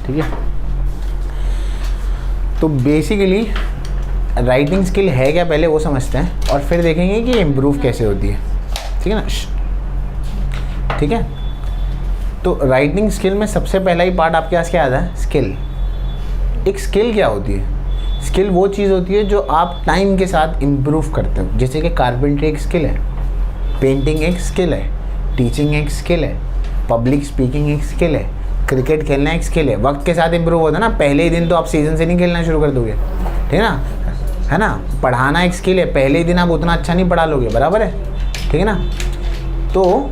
ठीक है। तो बेसिकली राइटिंग स्किल है क्या पहले वो समझते हैं और फिर देखेंगे कि इम्प्रूव कैसे होती है, ठीक है ना। ठीक है, तो राइटिंग स्किल में सबसे पहला ही पार्ट आपके पास क्या आता है, स्किल। एक स्किल क्या होती है, स्किल वो चीज़ होती है जो आप टाइम के साथ इम्प्रूव करते हो। जैसे कि कारपेंट्री एक स्किल है, पेंटिंग एक स्किल है, टीचिंग एक स्किल है, पब्लिक स्पीकिंग एक स्किल है, क्रिकेट खेलना एक स्किल है। वक्त के साथ इम्प्रूव होता है ना, पहले ही दिन तो आप सीजन से नहीं खेलना शुरू कर दोगे, ठीक है ना, है ना। पढ़ाना एक स्किल है, पहले ही दिन आप उतना अच्छा नहीं पढ़ा लोगे, बराबर है, ठीक है ना। तो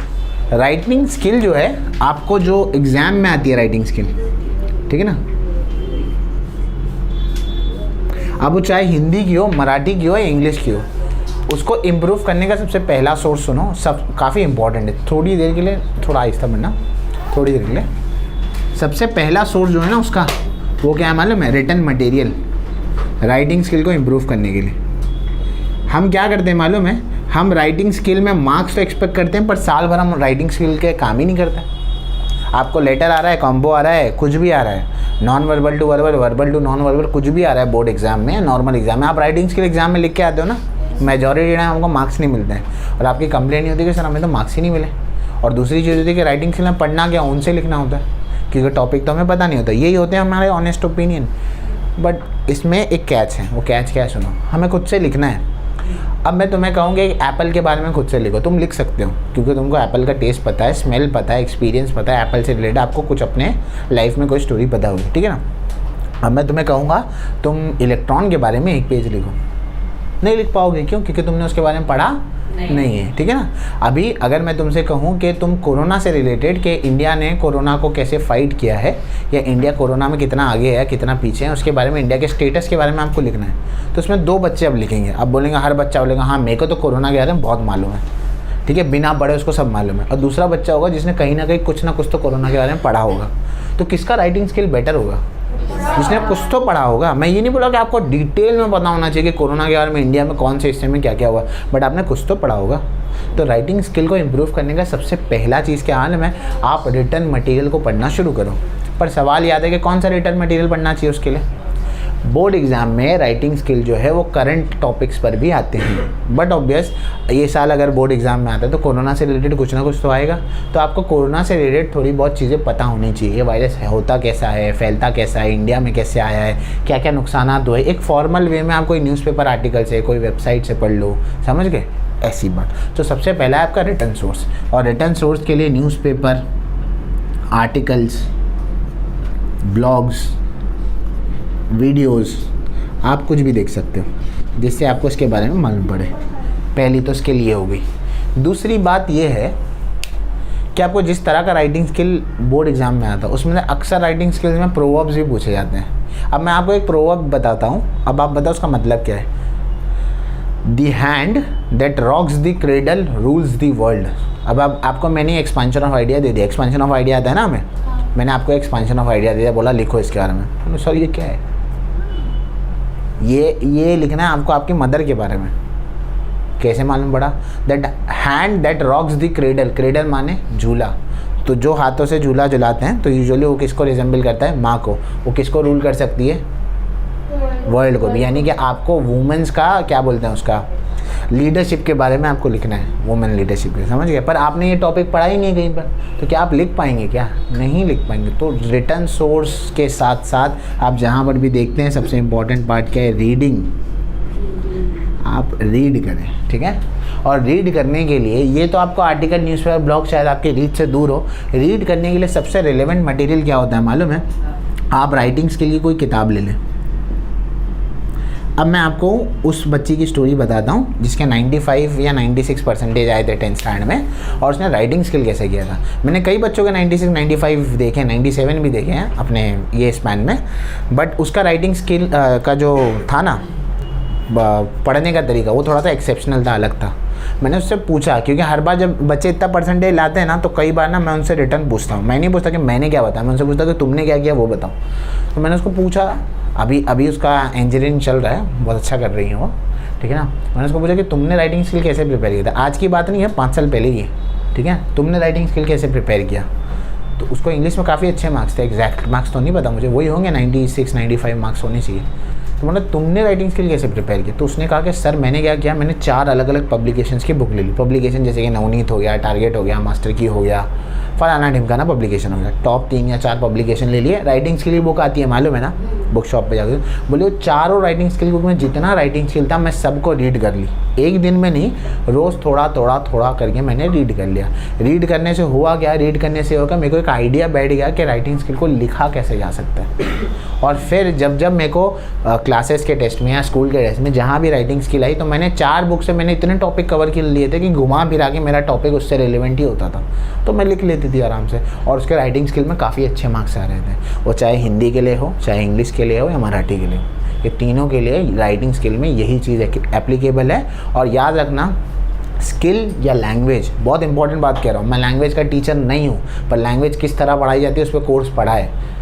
राइटिंग स्किल जो है आपको जो एग्ज़ाम में आती है राइटिंग स्किल, ठीक है ना, अब वो चाहे हिंदी की हो, मराठी की हो या इंग्लिश की हो, उसको इम्प्रूव करने का सबसे पहला सोर्स सुनो, सब काफ़ी इंपॉर्टेंट है। थोड़ी देर के लिए थोड़ा आहिस्ता पढ़ना, थोड़ी देर के लिए। सबसे पहला सोर्स जो है ना उसका, वो क्या है मालूम है, रिटन मटेरियल। राइटिंग स्किल को इम्प्रूव करने के लिए हम क्या करते हैं मालूम है, हम राइटिंग स्किल में मार्क्स तो एक्सपेक्ट करते हैं, पर साल भर हम राइटिंग स्किल के काम ही नहीं करते। आपको लेटर आ रहा है, कॉम्बो आ रहा है, कुछ भी आ रहा है, non verbal to verbal, verbal to non verbal, कुछ भी आ रहा है बोर्ड एग्जाम में, नॉर्मल एग्जाम में। आप राइटिंग स्किल एग्जाम में लिख के आते हो ना, मेजॉरिटी टाइम हमको मार्क्स नहीं मिलते हैं और आपकी कंप्लेंट नहीं होती कि सर हमें तो मार्क्स ही नहीं मिले। और दूसरी चीज़ होती है कि राइटिंग स्किल में पढ़ना क्या, उनसे लिखना होता है, क्योंकि टॉपिक तो हमें पता नहीं होता। यही होते हैं हमारे ऑनेस्ट ओपिनियन। बट इसमें एक कैच है, वो कैच क्या है सुनो, हमें खुद से लिखना है। अब मैं तुम्हें कहूँगी एप्पल के बारे में खुद से लिखो, तुम लिख सकते हो क्योंकि तुमको एप्पल का टेस्ट पता है, स्मेल पता है, एक्सपीरियंस पता है, एप्पल से रिलेटेड आपको कुछ अपने लाइफ में कोई स्टोरी पता होगी, ठीक है ना। अब मैं तुम्हें कहूँगा तुम इलेक्ट्रॉन के बारे में एक पेज लिखो, नहीं लिख पाओगे, क्यों, क्योंकि तुमने उसके बारे में पढ़ा नहीं है, ठीक है ना। अभी अगर मैं तुमसे कहूँ कि तुम कोरोना से रिलेटेड कि इंडिया ने कोरोना को कैसे फाइट किया है, या इंडिया कोरोना में कितना आगे है कितना पीछे है, उसके बारे में, इंडिया के स्टेटस के बारे में आपको लिखना है, तो उसमें 2 बच्चे अब लिखेंगे। अब बोलेंगे, हर बच्चा बोलेगा हाँ मेरे को तो कोरोना के बारे में बहुत मालूम है, ठीक है, बिना पढ़े उसको सब मालूम है। और दूसरा बच्चा होगा जिसने कहीं ना कहीं कुछ ना कुछ तो कोरोना के बारे में पढ़ा होगा। तो किसका राइटिंग स्किल बेटर होगा, जिसने कुछ तो पढ़ा होगा। मैं ये नहीं बोला कि आपको डिटेल में पता होना चाहिए कि कोरोना के बारे में इंडिया में कौन से हिस्से में क्या क्या हुआ, बट आपने कुछ तो पढ़ा होगा। तो राइटिंग स्किल को इम्प्रूव करने का सबसे पहला चीज़ क्या हाल है, आप रिटर्न मटेरियल को पढ़ना शुरू करो। पर सवाल याद है कि कौन सा रिटर्न मटेरियल पढ़ना चाहिए उसके लिए। बोर्ड एग्ज़ाम में राइटिंग स्किल जो है वो करंट टॉपिक्स पर भी आते हैं, बट ऑब्वियस ये साल अगर बोर्ड एग्ज़ाम में आता है तो कोरोना से रिलेटेड कुछ ना कुछ तो आएगा। तो आपको कोरोना से रिलेटेड थोड़ी बहुत चीज़ें पता होनी चाहिए। ये वायरस होता कैसा है, फैलता कैसा है, इंडिया में कैसे आया है, क्या क्या नुकसान हुए। एक फॉर्मल वे में आप कोई न्यूज़पेपर आर्टिकल से, कोई वेबसाइट से पढ़ लो, समझ गए, ऐसी बात। तो सबसे पहला है आपका रिटर्न सोर्स, और रिटर्न सोर्स के लिए न्यूज़पेपर, आर्टिकल्स, ब्लॉग्स, वीडियोस, आप कुछ भी देख सकते हो जिससे आपको इसके बारे में मालूम पड़े। पहली तो इसके लिए हो गई। दूसरी बात ये है कि आपको जिस तरह का राइटिंग स्किल बोर्ड एग्जाम में आता है उसमें अक्सर राइटिंग स्किल्स में प्रोवर्ब्स भी पूछे जाते हैं। अब मैं आपको एक प्रोवर्ब बताता हूँ, अब आप बताओ उसका मतलब क्या है। The hand that rocks the cradle rules the world. अब आपको मैंने एक्सपेंशन ऑफ आइडिया दे दिया, एक्सपेंशन ऑफ आइडिया आता है ना हमें, मैंने आपको एक्सपेंशन ऑफ आइडिया दे दिया, बोला लिखो इसके बारे में। सर ये क्या है, ये लिखना है आपको आपकी मदर के बारे में। कैसे मालूम पड़ा, that hand that rocks the cradle, cradle माने झूला, तो जो हाथों से झूला झुलाते हैं तो यूजुअली वो किसको रिजेंबल करता है, माँ को। वो किसको रूल कर सकती है, वर्ल्ड को भी। यानी कि आपको वुमेन्स का क्या बोलते हैं, उसका लीडरशिप के बारे में आपको लिखना है, वुमेन लीडरशिप के, समझ गए। पर आपने ये टॉपिक पढ़ा ही नहीं कहीं पर, तो क्या आप लिख पाएंगे, क्या नहीं लिख पाएंगे। तो रिटर्न सोर्स के साथ साथ आप जहाँ पर भी देखते हैं सबसे इम्पॉर्टेंट पार्ट क्या है, रीडिंग। आप रीड करें, ठीक है। और रीड करने के लिए ये तो आपको आर्टिकल, न्यूज़पेपर, ब्लॉग शायद आपके रीच से दूर हो। रीड करने के लिए सबसे रिलेवेंट मटेरियल क्या होता है मालूम है, आप राइटिंग स्किल की कोई किताब ले लें। अब मैं आपको उस बच्ची की स्टोरी बताता हूँ जिसके 95 या 96% आए थे 10th स्टैंडर्ड में, और उसने राइटिंग स्किल कैसे किया था। मैंने कई बच्चों के 96, 95 देखे, 97 भी देखे हैं अपने ये स्पैन में, बट उसका राइटिंग स्किल का जो था ना, पढ़ने का तरीका, वो थोड़ा सा एक्सेप्शनल था, अलग था। मैंने उससे पूछा, क्योंकि हर बार जब बच्चे इतना परसेंटेज लाते हैं ना, तो कई बार ना मैं उनसे रिटर्न पूछता हूँ। मैं नहीं पूछता कि मैंने क्या बताया, मैं उनसे पूछता कि तुमने क्या किया वो बताओ। तो मैंने उसको पूछा, अभी उसका इंजीनियरिंग चल रहा है, बहुत अच्छा कर रही है वो, ठीक है ना। मैंने उसको पूछा कि तुमने राइटिंग स्किल कैसे प्रिपेयर किया था। आज की बात नहीं है, 5 साल पहले की, ठीक है। तुमने राइटिंग स्किल कैसे प्रिपेयर किया। तो उसको इंग्लिश में काफ़ी अच्छे मार्क्स थे, एग्जैक्ट मार्क्स तो नहीं पता मुझे, वही होंगे 96 95 मार्क्स होने चाहिए। तो मतलब तुमने राइटिंग स्किल कैसे प्रिपेयर की? तो उसने कहा कि सर मैंने क्या किया, मैंने 4 अलग अलग पब्लिकेशंस की बुक ले ली। पब्लिकेशन जैसे कि नवनीत हो गया, टारगेट हो गया, मास्टर की हो गया, फलाना ढिमकाना पब्लिकेशन हो गया, टॉप 3 या 4 पब्लिकेशन ले लिए। राइटिंग स्किल की बुक आती है मालूम है ना, बुक शॉप पे जाकर बोले वो चारों राइटिंग स्किल बुक में जितना राइटिंग स्किल था मैं सबको रीड कर ली, एक दिन में नहीं, रोज़ थोड़ा थोड़ा थोड़ा करके मैंने रीड कर लिया। रीड करने से हुआ क्या, रीड करने से होगा मेरे को एक आइडिया बैठ गया कि राइटिंग स्किल को लिखा कैसे जा सकता है। और फिर जब जब मेरे को क्लासेस के टेस्ट में या स्कूल के टेस्ट में जहाँ भी राइटिंग स्किल आई, तो मैंने 4 बुक से मैंने इतने टॉपिक कवर कर लिए थे कि घुमा फिरा के मेरा टॉपिक उससे रिलेवेंट ही होता था, तो मैं लिख लेती थी आराम से। और उसके राइटिंग स्किल में काफ़ी अच्छे मार्क्स आ रहे थे, वो चाहे हिंदी के लिए हो, चाहे इंग्लिश के लिए हो या मराठी के लिए, ये तीनों के लिए राइटिंग स्किल में यही चीज़ एप्लीकेबल है। और याद रखना, स्किल या लैंग्वेज, बहुत इंपॉर्टेंट बात कह रहा हूँ, मैं लैंग्वेज का टीचर नहीं हूँ, पर लैंग्वेज किस तरह पढ़ाई जाती है उस पर कोर्स पढ़ा है।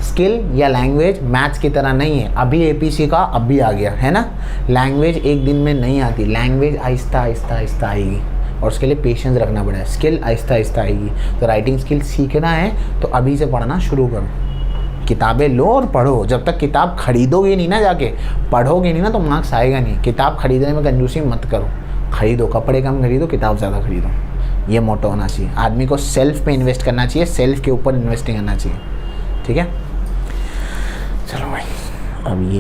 स्किल या लैंग्वेज मैथ्स की तरह नहीं है, अभी एपीसी का अभी आ गया है ना, लैंग्वेज एक दिन में नहीं आती, लैंग्वेज आहिस्ता आहिस्ता आहिस्ता आएगी और उसके लिए पेशेंस रखना पड़ेगा। स्किल आहिस्ता आहिस्ता आएगी, तो राइटिंग स्किल सीखना है तो अभी से पढ़ना शुरू करो, किताबें लो और पढ़ो। जब तक किताब खरीदोगे नहीं ना, जाके पढ़ोगे नहीं ना, तो मार्क्स आएगा नहीं। किताब खरीदने में कंजूसी मत करो, खरीदो, कपड़े कम खरीदो, किताब ज़्यादा खरीदो, ये मोटो होना चाहिए। आदमी को सेल्फ पे इन्वेस्ट करना चाहिए, सेल्फ के ऊपर इन्वेस्टिंग करना चाहिए, ठीक है। चलो भाई, अब ये